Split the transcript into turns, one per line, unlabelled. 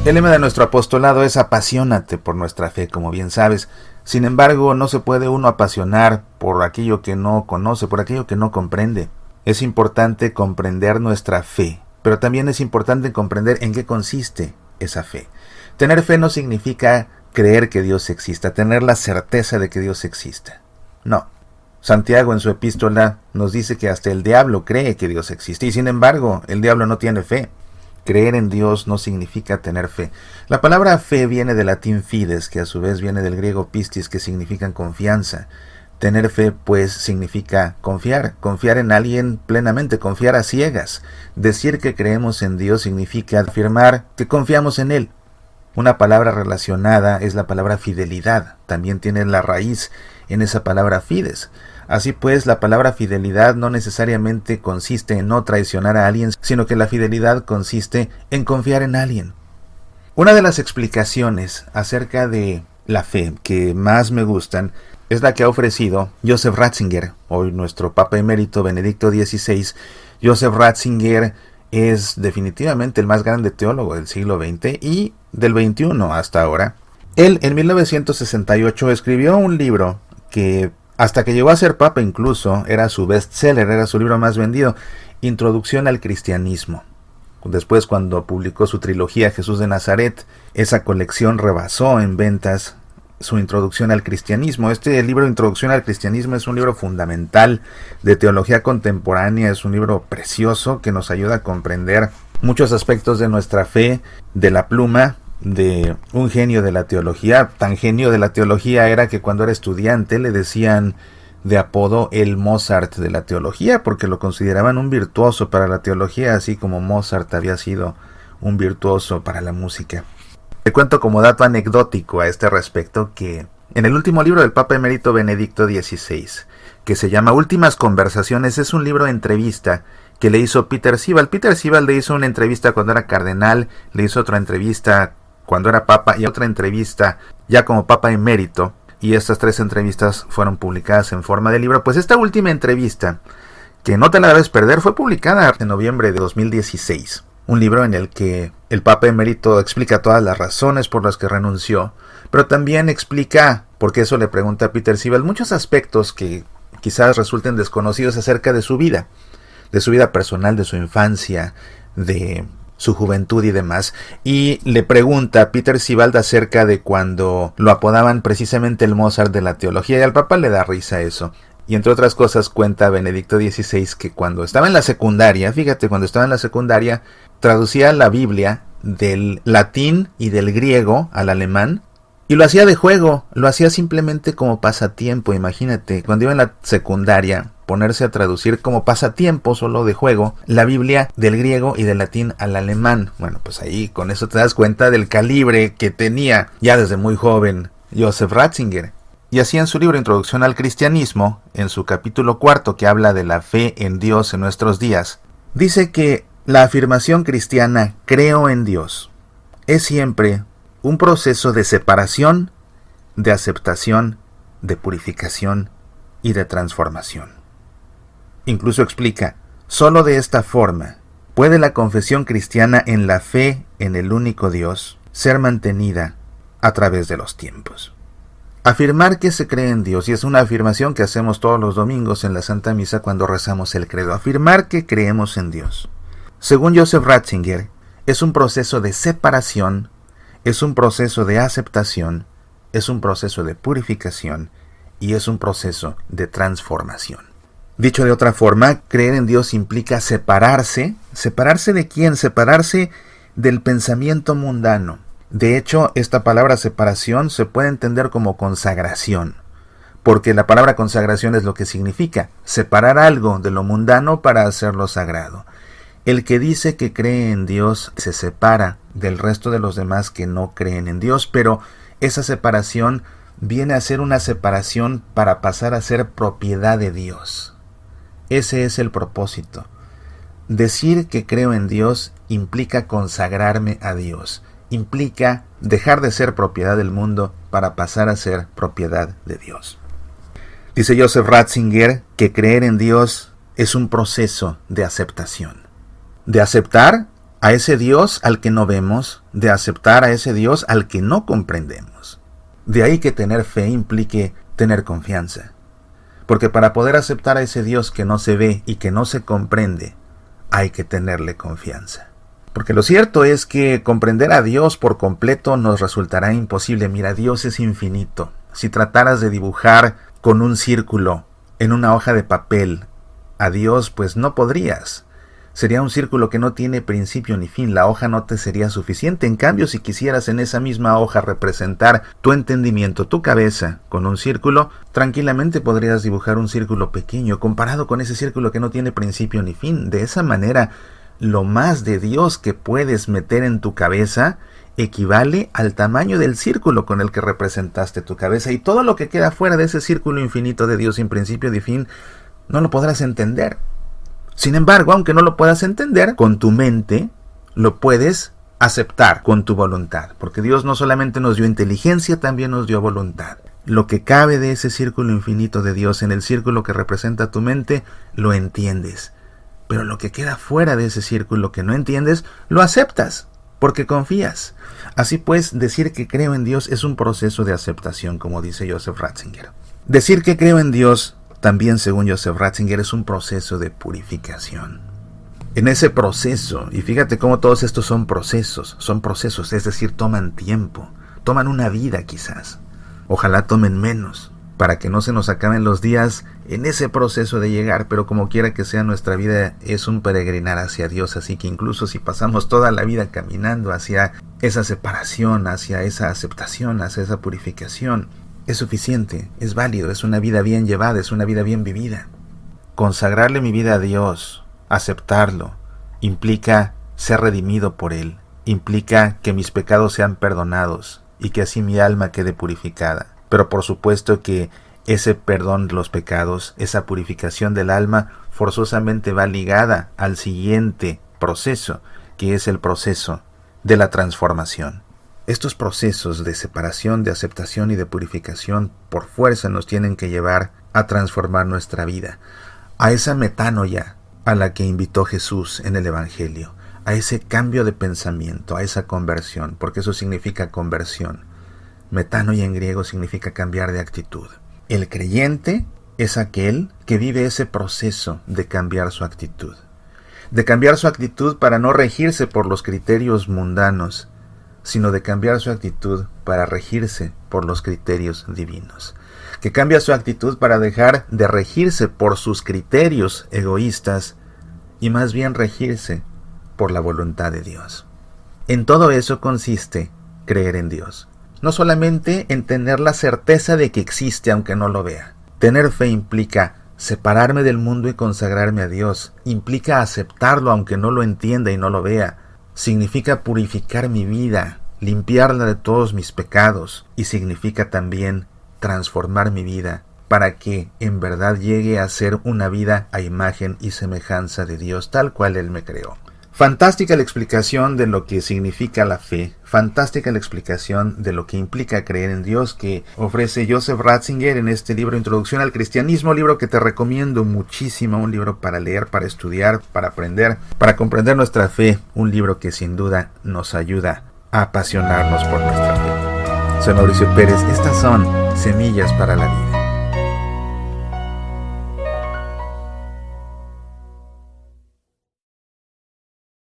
El lema de nuestro apostolado es apasionate por nuestra fe, como bien sabes. Sin embargo, no se puede uno apasionar por aquello que no conoce, por aquello que no comprende. Es importante comprender nuestra fe, pero también es importante comprender en qué consiste esa fe. Tener fe no significa creer que Dios exista, tener la certeza de que Dios exista. No. Santiago en su epístola nos dice que hasta el diablo cree que Dios existe, y sin embargo, el diablo no tiene fe. Creer en Dios no significa tener fe. La palabra fe viene del latín fides, que a su vez viene del griego pistis, que significa confianza. Tener fe, pues, significa confiar en alguien plenamente, confiar a ciegas. Decir que creemos en Dios significa afirmar que confiamos en Él. Una palabra relacionada es la palabra fidelidad. También tiene la raíz en esa palabra fides. Así pues, la palabra fidelidad no necesariamente consiste en no traicionar a alguien, sino que la fidelidad consiste en confiar en alguien. Una de las explicaciones acerca de la fe que más me gustan es la que ha ofrecido Joseph Ratzinger, hoy nuestro Papa Emérito Benedicto XVI. Joseph Ratzinger es definitivamente el más grande teólogo del siglo XX y del XXI hasta ahora. Él en 1968 escribió un libro que hasta que llegó a ser papa incluso era su bestseller, era su libro más vendido, Introducción al Cristianismo. Después, cuando publicó su trilogía Jesús de Nazaret, esa colección rebasó en ventas su Introducción al Cristianismo. Este libro, Introducción al Cristianismo, es un libro fundamental de teología contemporánea, es un libro precioso que nos ayuda a comprender muchos aspectos de nuestra fe, de la pluma de un genio de la teología. Tan genio de la teología era que cuando era estudiante le decían de apodo el Mozart de la teología, porque lo consideraban un virtuoso para la teología, así como Mozart había sido un virtuoso para la música. Te cuento como dato anecdótico a este respecto que en el último libro del Papa Emérito Benedicto XVI, que se llama Últimas Conversaciones, es un libro de entrevista que le hizo Peter Sibald. Peter Sibald le hizo una entrevista cuando era cardenal, le hizo otra entrevista cuando era papa y otra entrevista ya como Papa Emérito, y estas 3 entrevistas fueron publicadas en forma de libro. Pues esta última entrevista, que no te la debes perder, fue publicada en noviembre de 2016. Un libro en el que el Papa Emérito explica todas las razones por las que renunció, pero también explica, porque eso le pregunta a Peter Sibald, muchos aspectos que quizás resulten desconocidos acerca de su vida personal, de su infancia, de su juventud y demás, y le pregunta a Peter Sibald acerca de cuando lo apodaban precisamente el Mozart de la teología, y al Papa le da risa eso. Y entre otras cosas cuenta Benedicto XVI que cuando estaba en la secundaria, traducía la Biblia del latín y del griego al alemán, y lo hacía de juego, lo hacía simplemente como pasatiempo. Imagínate, cuando iba en la secundaria, ponerse a traducir como pasatiempo, solo de juego, la Biblia del griego y del latín al alemán. Bueno, pues ahí con eso te das cuenta del calibre que tenía ya desde muy joven Joseph Ratzinger. Y así en su libro Introducción al Cristianismo, en su capítulo 4 que habla de la fe en Dios en nuestros días, dice que la afirmación cristiana creo en Dios es siempre un proceso de separación, de aceptación, de purificación y de transformación. Incluso explica, solo de esta forma puede la confesión cristiana en la fe en el único Dios ser mantenida a través de los tiempos. Afirmar que se cree en Dios, y es una afirmación que hacemos todos los domingos en la Santa Misa cuando rezamos el credo, afirmar que creemos en Dios. Según Joseph Ratzinger, es un proceso de separación, es un proceso de aceptación, es un proceso de purificación y es un proceso de transformación. Dicho de otra forma, creer en Dios implica separarse. ¿Separarse de quién? Separarse del pensamiento mundano. De hecho, esta palabra separación se puede entender como consagración, porque la palabra consagración es lo que significa separar algo de lo mundano para hacerlo sagrado. El que dice que cree en Dios se separa del resto de los demás que no creen en Dios, pero esa separación viene a ser una separación para pasar a ser propiedad de Dios. Ese es el propósito. Decir que creo en Dios implica consagrarme a Dios, implica dejar de ser propiedad del mundo para pasar a ser propiedad de Dios. Dice Joseph Ratzinger que creer en Dios es un proceso de aceptación. De aceptar a ese Dios al que no vemos, de aceptar a ese Dios al que no comprendemos. De ahí que tener fe implique tener confianza. Porque para poder aceptar a ese Dios que no se ve y que no se comprende, hay que tenerle confianza. Porque lo cierto es que comprender a Dios por completo nos resultará imposible. Mira, Dios es infinito. Si trataras de dibujar con un círculo en una hoja de papel a Dios, pues no podrías. Sería un círculo que no tiene principio ni fin. La hoja no te sería suficiente. En cambio, si quisieras en esa misma hoja representar tu entendimiento, tu cabeza, con un círculo, tranquilamente podrías dibujar un círculo pequeño comparado con ese círculo que no tiene principio ni fin. De esa manera, lo más de Dios que puedes meter en tu cabeza equivale al tamaño del círculo con el que representaste tu cabeza. Y todo lo que queda fuera de ese círculo infinito de Dios sin principio ni fin, no lo podrás entender. Sin embargo, aunque no lo puedas entender, con tu mente lo puedes aceptar con tu voluntad. Porque Dios no solamente nos dio inteligencia, también nos dio voluntad. Lo que cabe de ese círculo infinito de Dios en el círculo que representa tu mente, lo entiendes. Pero lo que queda fuera de ese círculo que no entiendes, lo aceptas, porque confías. Así pues, decir que creo en Dios es un proceso de aceptación, como dice Joseph Ratzinger. Decir que creo en Dios, también según Joseph Ratzinger, es un proceso de purificación. En ese proceso, y fíjate cómo todos estos son procesos, es decir, toman tiempo, toman una vida quizás. Ojalá tomen menos, para que no se nos acaben los días en ese proceso de llegar, pero como quiera que sea, nuestra vida es un peregrinar hacia Dios, así que incluso si pasamos toda la vida caminando hacia esa separación, hacia esa aceptación, hacia esa purificación, es suficiente, es válido, es una vida bien llevada, es una vida bien vivida. Consagrarle mi vida a Dios, aceptarlo, implica ser redimido por Él, implica que mis pecados sean perdonados y que así mi alma quede purificada. Pero por supuesto que ese perdón de los pecados, esa purificación del alma, forzosamente va ligada al siguiente proceso, que es el proceso de la transformación. Estos procesos de separación, de aceptación y de purificación por fuerza nos tienen que llevar a transformar nuestra vida, a esa metanoia a la que invitó Jesús en el Evangelio, a ese cambio de pensamiento, a esa conversión, porque eso significa conversión. Metanoia en griego significa cambiar de actitud. El creyente es aquel que vive ese proceso de cambiar su actitud. De cambiar su actitud para no regirse por los criterios mundanos, sino de cambiar su actitud para regirse por los criterios divinos. Que cambia su actitud para dejar de regirse por sus criterios egoístas y más bien regirse por la voluntad de Dios. En todo eso consiste creer en Dios. No solamente en tener la certeza de que existe aunque no lo vea. Tener fe implica separarme del mundo y consagrarme a Dios. Implica aceptarlo aunque no lo entienda y no lo vea. Significa purificar mi vida, limpiarla de todos mis pecados. Y significa también transformar mi vida para que en verdad llegue a ser una vida a imagen y semejanza de Dios, tal cual Él me creó. Fantástica la explicación de lo que significa la fe, fantástica la explicación de lo que implica creer en Dios que ofrece Joseph Ratzinger en este libro Introducción al Cristianismo, libro que te recomiendo muchísimo, un libro para leer, para estudiar, para aprender, para comprender nuestra fe, un libro que sin duda nos ayuda a apasionarnos por nuestra fe. Soy Mauricio Pérez, estas son Semillas para la Vida.